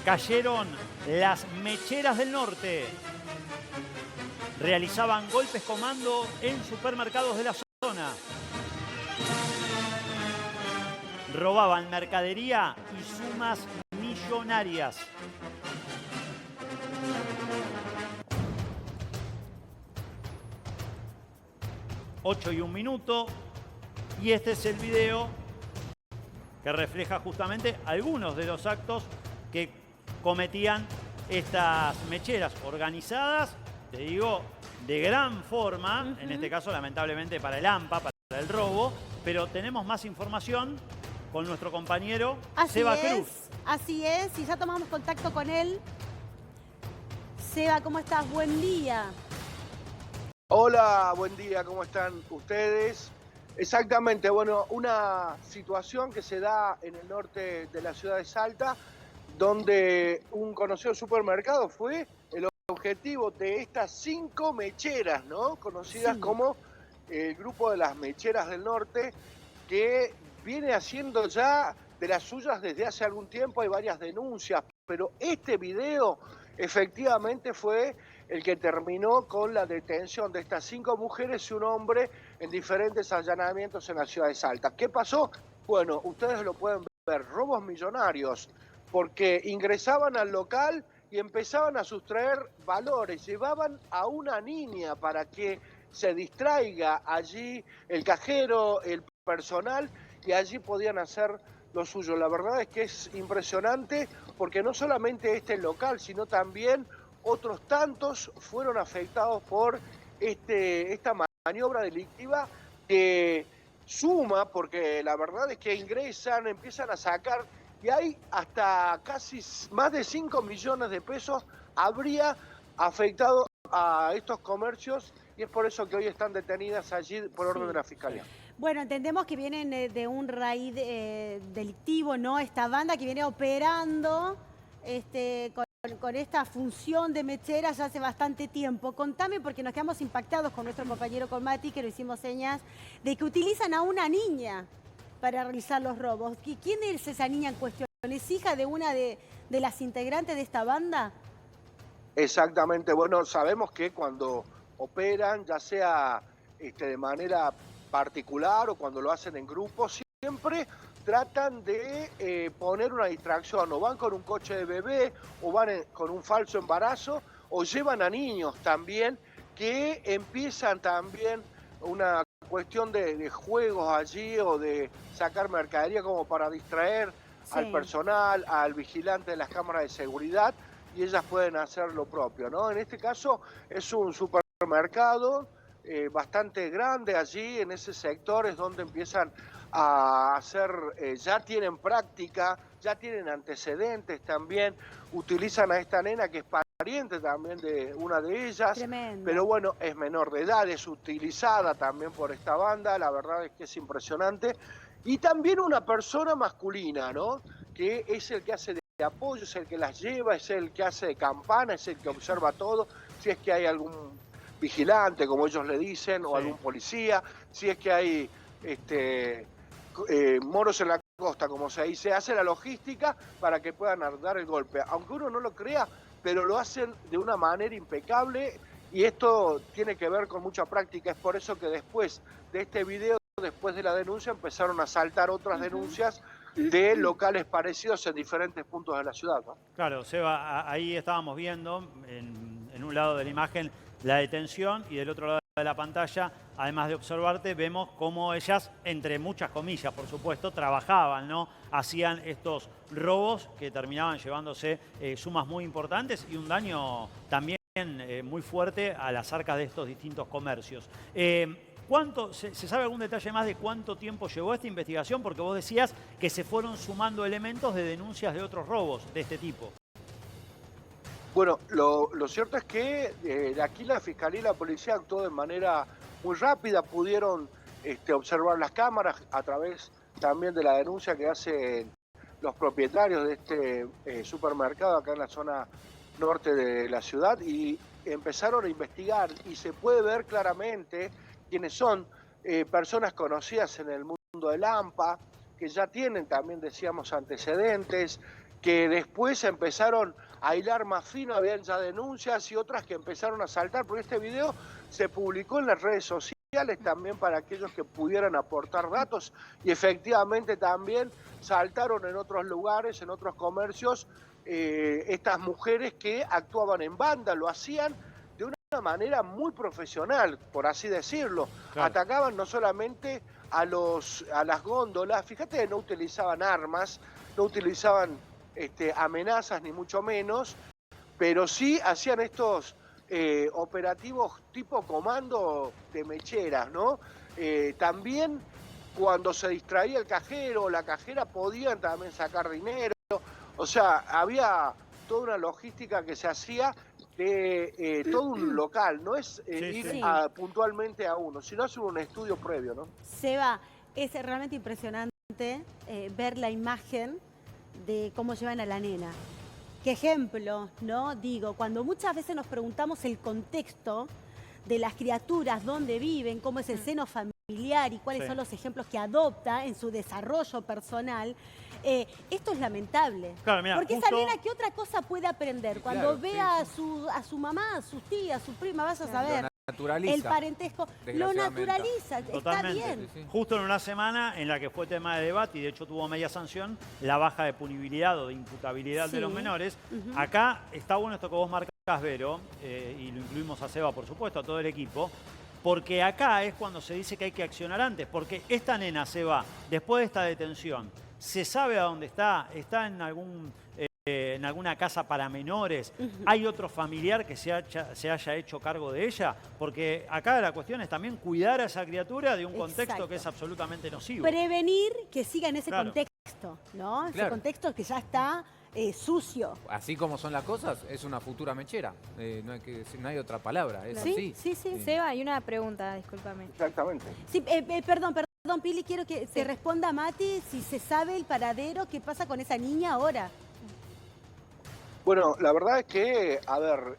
cayeron las Mecheras del Norte. Realizaban golpes comando en supermercados de la zona. Robaban mercadería y sumas millonarias. Ocho y un minuto. Y este es el video que refleja justamente algunos de los actos que cometían estas mecheras organizadas, te digo, de gran forma, en este caso lamentablemente para el AMPA, para el robo, pero tenemos más información con nuestro compañero Seba Cruz. Así es, y ya tomamos contacto con él. Seba, ¿cómo estás? Buen día. Hola, buen día, ¿cómo están ustedes? Exactamente, bueno, una situación que se da en el norte de la ciudad de Salta, donde un conocido supermercado fue el objetivo de estas 5 mecheras, ¿no? Conocidas como el grupo de las Mecheras del Norte, que viene haciendo ya de las suyas desde hace algún tiempo. Hay varias denuncias, pero este video efectivamente fue el que terminó con la detención de estas 5 mujeres y un hombre en diferentes allanamientos en la ciudad de Salta. ¿Qué pasó? Bueno, ustedes lo pueden ver, robos millonarios, porque ingresaban al local y empezaban a sustraer valores, llevaban a una niña para que se distraiga allí el cajero, el personal, y allí podían hacer lo suyo. La verdad es que es impresionante, porque no solamente este local, sino también otros tantos fueron afectados por esta maniobra delictiva que suma, porque la verdad es que ingresan, empiezan a sacar, y hay hasta casi más de 5 millones de pesos habría afectado a estos comercios, y es por eso que hoy están detenidas allí por orden de la Fiscalía. Bueno, entendemos que vienen de un raíz delictivo, ¿no? Esta banda que viene operando con esta función de mecheras ya hace bastante tiempo. Contame, porque nos quedamos impactados con nuestro compañero Colmati, que lo hicimos señas, de que utilizan a una niña para realizar los robos. ¿Quién es esa niña en cuestión? ¿Es hija de una de las integrantes de esta banda? Exactamente, bueno, sabemos que cuando operan, ya sea de manera particular o cuando lo hacen en grupo, siempre tratan de poner una distracción, o van con un coche de bebé, o van con un falso embarazo, o llevan a niños también, que empiezan también una cuestión de juegos allí, o de sacar mercadería como para distraer al personal, al vigilante de las cámaras de seguridad, y ellas pueden hacer lo propio, ¿no? En este caso es un supermercado bastante grande allí, en ese sector es donde empiezan a hacer, ya tienen práctica, ya tienen antecedentes también, utilizan a esta nena que es pariente también de una de ellas. Tremendo. Pero bueno, es menor de edad, es utilizada también por esta banda, la verdad es que es impresionante. Y también una persona masculina, ¿no? Que es el que hace de apoyo, es el que las lleva, es el que hace de campana, es el que observa todo, si es que hay algún vigilante, como ellos le dicen, o algún policía, si es que hay moros en la costa, como se dice, hace la logística para que puedan dar el golpe. Aunque uno no lo crea, pero lo hacen de una manera impecable, y esto tiene que ver con mucha práctica. Es por eso que después de este video, después de la denuncia, empezaron a saltar otras denuncias de locales parecidos en diferentes puntos de la ciudad, ¿no? Claro, Seba, ahí estábamos viendo en un lado de la imagen la detención, y del otro lado de la pantalla, además de observarte, vemos cómo ellas, entre muchas comillas, por supuesto, trabajaban, ¿no? Hacían estos robos que terminaban llevándose sumas muy importantes y un daño también muy fuerte a las arcas de estos distintos comercios. ¿Se sabe algún detalle más de cuánto tiempo llevó esta investigación? Porque vos decías que se fueron sumando elementos de denuncias de otros robos de este tipo. Bueno, lo cierto es que de aquí la Fiscalía y la Policía actuó de manera muy rápida, pudieron observar las cámaras a través también de la denuncia que hacen los propietarios de este supermercado acá en la zona norte de la ciudad, y empezaron a investigar, y se puede ver claramente quiénes son, personas conocidas en el mundo del AMPA, que ya tienen también, decíamos, antecedentes, que después empezaron a hilar más fino, habían ya denuncias y otras que empezaron a saltar, porque este video se publicó en las redes sociales también para aquellos que pudieran aportar datos y efectivamente también saltaron en otros lugares, en otros comercios, estas mujeres que actuaban en banda, lo hacían de una manera muy profesional, por así decirlo. Claro. Atacaban no solamente a las góndolas, fíjate que no utilizaban armas, no utilizaban amenazas ni mucho menos, pero sí hacían estos operativos tipo comando de mecheras, ¿no? También cuando se distraía el cajero o la cajera podían también sacar dinero, o sea, había toda una logística que se hacía de todo un local, no es ir puntualmente a uno, sino hacer un estudio previo, ¿no? Seba, es realmente impresionante ver la imagen de cómo llevan a la nena. Qué ejemplo, ¿no? Digo, cuando muchas veces nos preguntamos el contexto de las criaturas, dónde viven, cómo es el seno familiar y cuáles son los ejemplos que adopta en su desarrollo personal, esto es lamentable. Claro, mira, porque esa nena, ¿qué otra cosa puede aprender? Cuando vea a su mamá, a sus tías, a su prima, vas a saber. Naturaliza. El parentesco lo naturaliza, Totalmente. está bien. Justo en una semana en la que fue tema de debate y de hecho tuvo media sanción, la baja de punibilidad o de imputabilidad de los menores. Acá está bueno esto que vos marcás, Vero, y lo incluimos a Seba, por supuesto, a todo el equipo, porque acá es cuando se dice que hay que accionar antes, porque esta nena, Seba, después de esta detención, se sabe a dónde está en alguna casa para menores, ¿hay otro familiar que se haya hecho cargo de ella? Porque acá la cuestión es también cuidar a esa criatura de un contexto que es absolutamente nocivo. Prevenir que siga en ese contexto, ¿no? Ese contexto que ya está sucio. Así como son las cosas, es una futura mechera. No hay otra palabra, es así. Sí. Seba, hay una pregunta, discúlpame. Exactamente. Sí, perdón, Pili, quiero que te responda Mati si se sabe el paradero, qué pasa con esa niña ahora. Bueno, la verdad es que, a ver,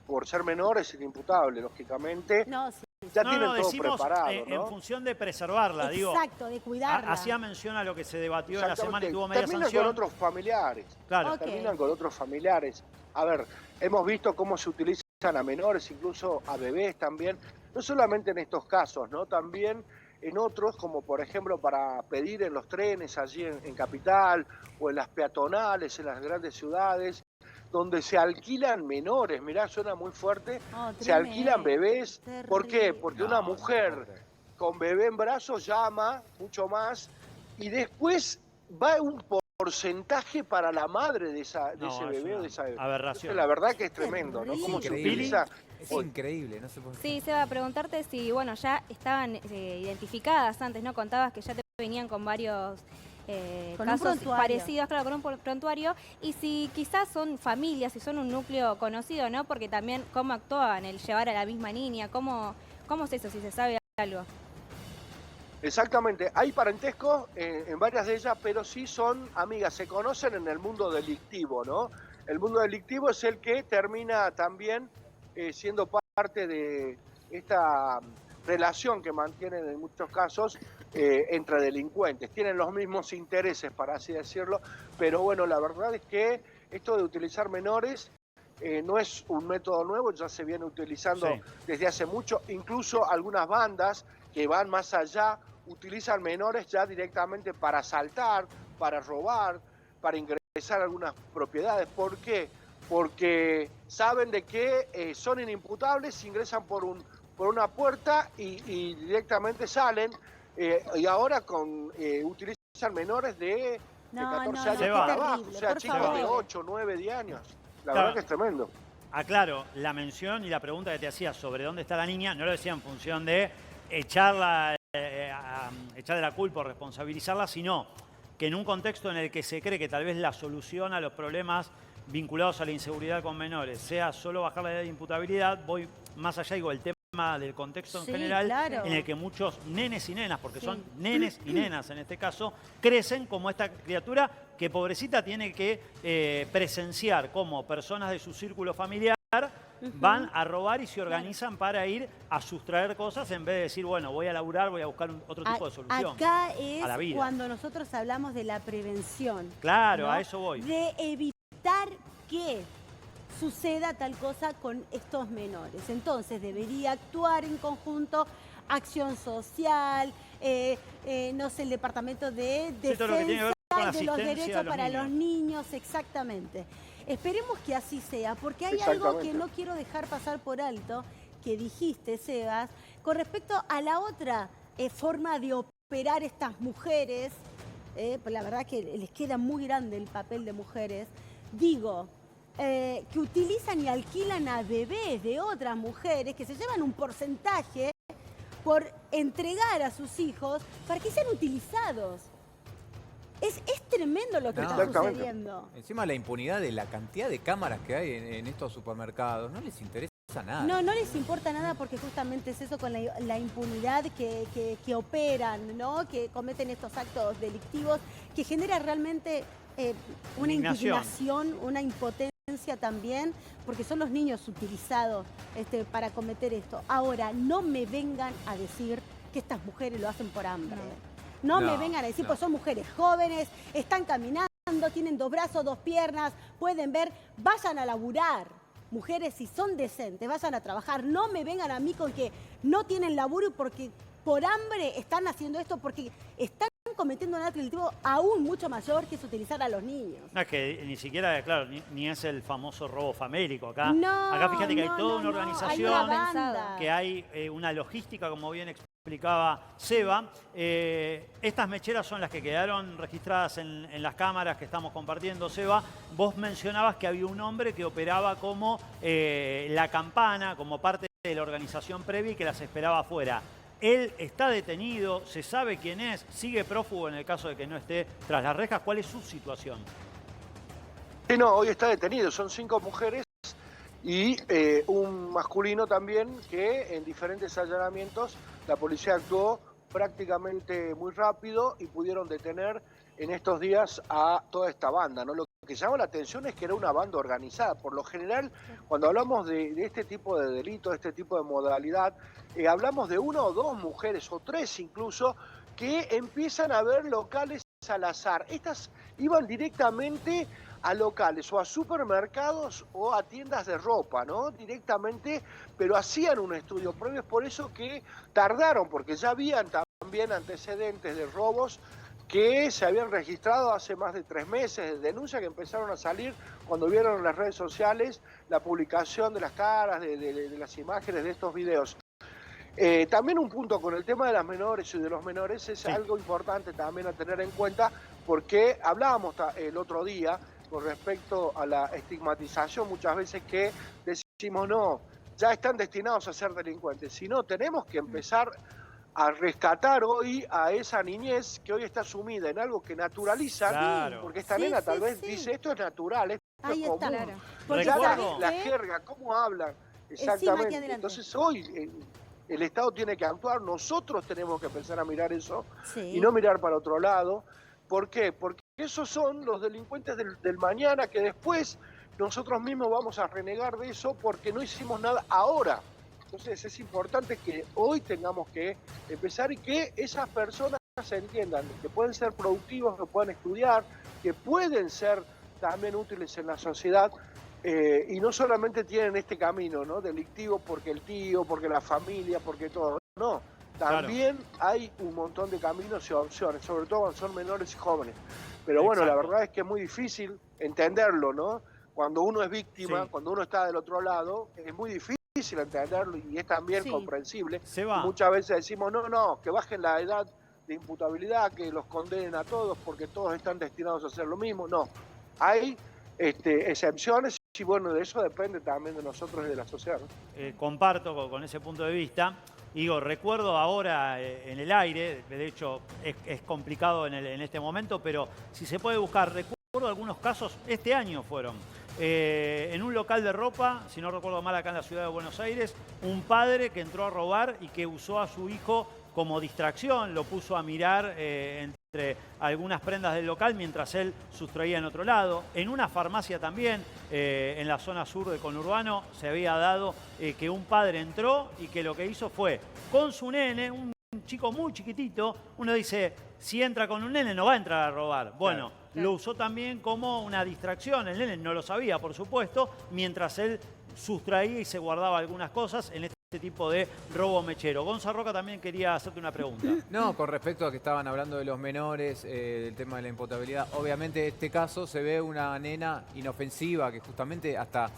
por ser menor es inimputable, lógicamente. No, sí. Ya tienen todo decimos, preparado, ¿no? en función de preservarla, digo. Exacto, de cuidarla. Hacía mención a lo que se debatió en la semana y tuvo media Terminan sanción. con otros familiares. Claro. Ok. Terminan con otros familiares. A ver, hemos visto cómo se utilizan a menores, incluso a bebés también. No solamente en estos casos, ¿no? También en otros, como por ejemplo para pedir en los trenes allí en Capital o en las peatonales, en las grandes ciudades, donde se alquilan menores, mirá, suena muy fuerte, se alquilan bebés. ¿Por qué? Porque una mujer con bebé en brazos llama mucho más y después va un porcentaje para la madre de ese bebé o de esa bebé. Aberración. La verdad que es tremendo, ¿no? Cómo se utiliza. Es increíble, no sé por qué. Sí, Seba, preguntarte si, bueno, ya estaban identificadas antes, ¿no? Contabas que ya te venían con varios casos parecidos, claro, con un prontuario, y si quizás son familias, si son un núcleo conocido, ¿no? Porque también cómo actuaban, el llevar a la misma niña, ¿cómo es eso, si se sabe algo? Exactamente, hay parentesco en varias de ellas, pero sí son amigas, se conocen en el mundo delictivo, ¿no? El mundo delictivo es el que termina también siendo parte de esta relación que mantienen en muchos casos entre delincuentes. Tienen los mismos intereses, para así decirlo, pero bueno, la verdad es que esto de utilizar menores no es un método nuevo, ya se viene utilizando desde hace mucho, incluso algunas bandas que van más allá, utilizan menores ya directamente para asaltar, para robar, para ingresar a algunas propiedades. ¿Por qué? Porque saben de que son inimputables, ingresan por una puerta y directamente salen, y ahora utilizan menores de 14 años para abajo, o sea, chicos de 8, 9, 10 años. La verdad que es tremendo. Aclaro, la mención y la pregunta que te hacía sobre dónde está la niña, no lo decía en función de echarle la culpa o responsabilizarla, sino que en un contexto en el que se cree que tal vez la solución a los problemas vinculados a la inseguridad con menores sea solo bajar la edad de imputabilidad, voy más allá, digo, el tema del contexto en general, en el que muchos nenes y nenas, porque son nenes y nenas en este caso, crecen como esta criatura que pobrecita tiene que presenciar como personas de su círculo familiar van a robar y se organizan para ir a sustraer cosas en vez de decir, bueno, voy a laburar, voy a buscar otro tipo de solución. Acá es a la vida. cuando nosotros hablamos de la prevención. Claro, ¿no? a eso voy. De evitar que suceda tal cosa con estos menores. Entonces debería actuar en conjunto acción social, no sé, el departamento de defensa de los derechos para los niños, exactamente. Esperemos que así sea, porque hay algo que no quiero dejar pasar por alto, que dijiste, Sebas, con respecto a la otra forma de operar estas mujeres, pues la verdad que les queda muy grande el papel de mujeres, digo, que utilizan y alquilan a bebés de otras mujeres que se llevan un porcentaje por entregar a sus hijos para que sean utilizados. Es tremendo lo que está sucediendo. Encima la impunidad de la cantidad de cámaras que hay en estos supermercados, no les interesa nada. No les importa nada porque justamente es eso con la impunidad que operan, ¿no? Que cometen estos actos delictivos, que genera realmente una indignación, una impotencia también, porque son los niños utilizados para cometer esto. Ahora, no me vengan a decir que estas mujeres lo hacen por hambre. No me vengan a decir, pues son mujeres jóvenes, están caminando, tienen 2 brazos, 2 piernas, pueden ver, vayan a laburar. Mujeres, si son decentes, vayan a trabajar. No me vengan a mí con que no tienen laburo porque por hambre están haciendo esto, porque están cometiendo un acto delictivo aún mucho mayor, que es utilizar a los niños. No, es que ni siquiera, claro, ni es el famoso robo famélico. Acá, no, acá fíjate que hay toda una organización, hay una banda. que hay una logística, como bien explicaba Seba. Estas mecheras son las que quedaron registradas en las cámaras que estamos compartiendo, Seba. Vos mencionabas que había un hombre que operaba como la campana, como parte de la organización previa y que las esperaba afuera. Él está detenido, se sabe quién es, sigue prófugo en el caso de que no esté tras las rejas. ¿Cuál es su situación? Sí, no, hoy está detenido. Son 5 mujeres y un masculino también, que en diferentes allanamientos la policía actuó prácticamente muy rápido y pudieron detener en estos días a toda esta banda, ¿no? Lo que llama la atención es que era una banda organizada. Por lo general, cuando hablamos de este tipo de delito, de este tipo de modalidad, hablamos de 1 o 2 mujeres, o 3 incluso, que empiezan a ver locales al azar. Estas iban directamente a locales, o a supermercados, o a tiendas de ropa, ¿no? Directamente, pero hacían un estudio previo. Es por eso que tardaron, porque ya habían también antecedentes de robos que se habían registrado hace más de 3 meses, de denuncias que empezaron a salir cuando vieron en las redes sociales la publicación de las caras, de las imágenes de estos videos. También un punto con el tema de las menores y de los menores es algo importante también a tener en cuenta, porque hablábamos el otro día con respecto a la estigmatización muchas veces, que decimos no, ya están destinados a ser delincuentes, sino tenemos que empezar a rescatar hoy a esa niñez que hoy está sumida en algo que naturalizan, porque esta nena tal vez dice, esto es natural, esto es común. Claro. Porque la jerga, cómo hablan, exactamente. Entonces hoy el Estado tiene que actuar, nosotros tenemos que empezar a mirar eso y no mirar para otro lado. ¿Por qué? Porque esos son los delincuentes del mañana, que después nosotros mismos vamos a renegar de eso porque no hicimos nada ahora. Entonces es importante que hoy tengamos que empezar y que esas personas se entiendan que pueden ser productivos, que pueden estudiar, que pueden ser también útiles en la sociedad, y no solamente tienen este camino, ¿no?, delictivo porque el tío, porque la familia, porque todo. No, también hay un montón de caminos y opciones, sobre todo cuando son menores y jóvenes. Pero bueno, la verdad es que es muy difícil entenderlo, ¿no? Cuando uno es víctima, cuando uno está del otro lado, es muy difícil entenderlo y es también comprensible. Muchas veces decimos, no, que bajen la edad de imputabilidad, que los condenen a todos porque todos están destinados a hacer lo mismo. No, hay excepciones y bueno, de eso depende también de nosotros y de la sociedad, ¿no? Comparto con ese punto de vista. Digo, recuerdo ahora en el aire, de hecho es complicado en este momento, pero si se puede buscar, recuerdo algunos casos, este año fueron. En un local de ropa, si no recuerdo mal, acá en la ciudad de Buenos Aires, un padre que entró a robar y que usó a su hijo como distracción, lo puso a mirar entre algunas prendas del local mientras él sustraía en otro lado. En una farmacia también, en la zona sur de conurbano, se había dado que un padre entró y que lo que hizo fue, con su nene, un chico muy chiquitito, uno dice, si entra con un nene no va a entrar a robar. Bueno, lo usó también como una distracción. El nene no lo sabía, por supuesto, mientras él sustraía y se guardaba algunas cosas en este tipo de robo mechero. Gonzalo Roca también quería hacerte una pregunta. No, con respecto a que estaban hablando de los menores, del tema de la imputabilidad, obviamente en este caso se ve una nena inofensiva que justamente hasta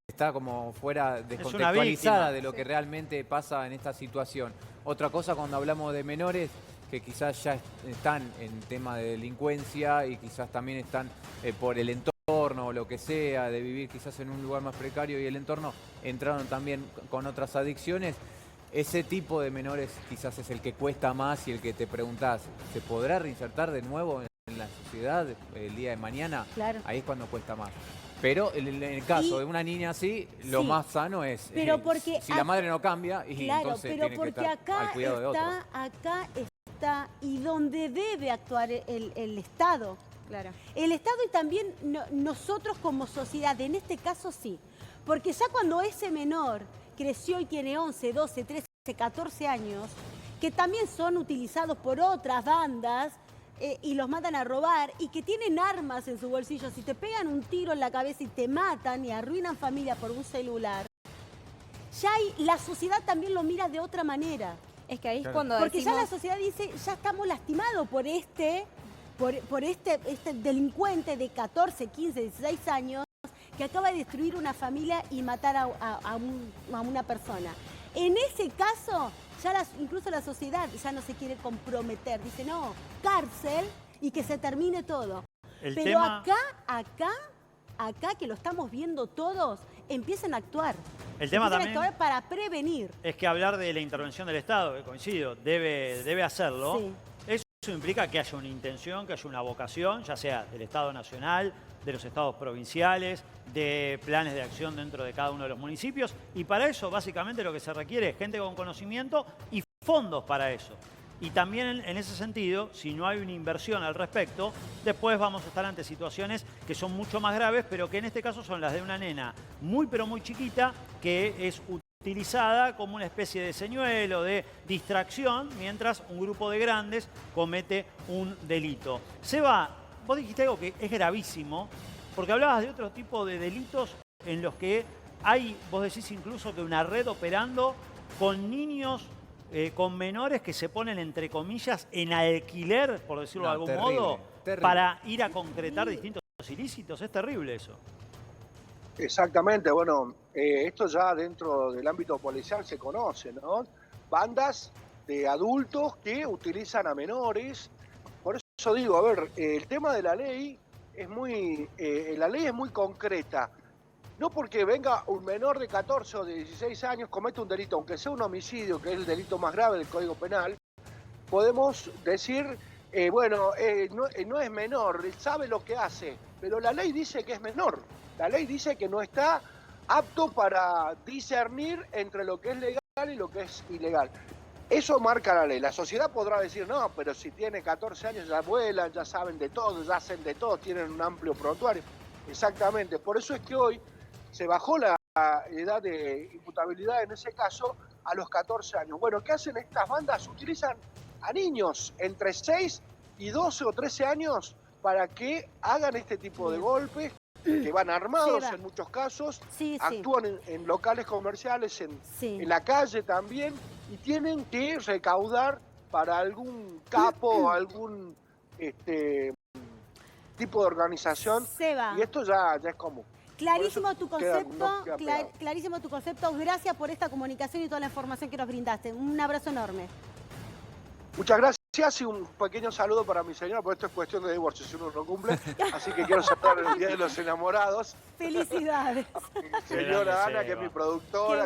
está como fuera descontextualizada de lo que realmente pasa en esta situación. Otra cosa cuando hablamos de menores que quizás ya están en tema de delincuencia y quizás también están por el entorno o lo que sea, de vivir quizás en un lugar más precario y el entorno, entraron también con otras adicciones. Ese tipo de menores quizás es el que cuesta más y el que te preguntás, ¿se podrá reinsertar de nuevo en la sociedad el día de mañana? Claro. Ahí es cuando cuesta más. Pero en el caso de una niña así, lo más sano es pero porque si la madre no cambia y claro, entonces pero tiene que porque estar al cuidado de otros. acá está y donde debe actuar el Estado. Claro. El Estado y también nosotros como sociedad, en este caso sí. Porque ya cuando ese menor creció y tiene 11, 12, 13, 14 años, que también son utilizados por otras bandas y los mandan a robar y que tienen armas en su bolsillo, si te pegan un tiro en la cabeza y te matan y arruinan familia por un celular, ya la sociedad también lo mira de otra manera. Es que ahí es cuando Porque decimos... ya la sociedad dice, ya estamos lastimados por este delincuente de 14, 15, 16 años que acaba de destruir una familia y matar a una persona. En ese caso, ya incluso la sociedad ya no se quiere comprometer. Dice, no, cárcel y que se termine todo. Pero acá que lo estamos viendo todos, empiezan a actuar. El tema también a actuar para prevenir. es que hablar de la intervención del Estado, que coincido, debe hacerlo. Sí. Eso implica que haya una intención, que haya una vocación, ya sea del Estado nacional, de los estados provinciales, de planes de acción dentro de cada uno de los municipios. Y para eso, básicamente, lo que se requiere es gente con conocimiento y fondos para eso. Y también en ese sentido, si no hay una inversión al respecto, después vamos a estar ante situaciones que son mucho más graves, pero que en este caso son las de una nena muy pero muy chiquita que es utilizada como una especie de señuelo, de distracción, mientras un grupo de grandes comete un delito. Seba, vos dijiste algo que es gravísimo, porque hablabas de otro tipo de delitos en los que hay, vos decís incluso que una red operando con niños, con menores que se ponen, entre comillas, en alquiler, por decirlo de algún modo, para ir a concretar distintos ilícitos. Es terrible eso. Exactamente, bueno, esto ya dentro del ámbito policial se conoce, ¿no? Bandas de adultos que utilizan a menores. Por eso digo, a ver, el tema de la ley es muy concreta. No porque venga un menor de 14 o de 16 años, comete un delito, aunque sea un homicidio, que es el delito más grave del Código Penal, podemos decir, no es menor, sabe lo que hace, pero la ley dice que es menor. La ley dice que no está apto para discernir entre lo que es legal y lo que es ilegal. Eso marca la ley. La sociedad podrá decir, no, pero si tiene 14 años ya vuelan, ya saben de todo, ya hacen de todo, tienen un amplio prontuario. Exactamente. Por eso es que hoy se bajó la edad de imputabilidad en ese caso a los 14 años. Bueno, ¿qué hacen estas bandas? Utilizan a niños entre 6 y 12 o 13 años para que hagan este tipo de golpes, que van armados en muchos casos, actúan en locales comerciales, en la calle también, y tienen que recaudar para algún capo o algún tipo de organización. Seba. Y esto ya es común. Clarísimo tu concepto, clarísimo tu concepto. Gracias por esta comunicación y toda la información que nos brindaste. Un abrazo enorme. Muchas gracias y un pequeño saludo para mi señora, porque esto es cuestión de divorcio, si uno no cumple. Así que quiero saludar el Día de los Enamorados. Felicidades. Señora Ana, que es mi productora.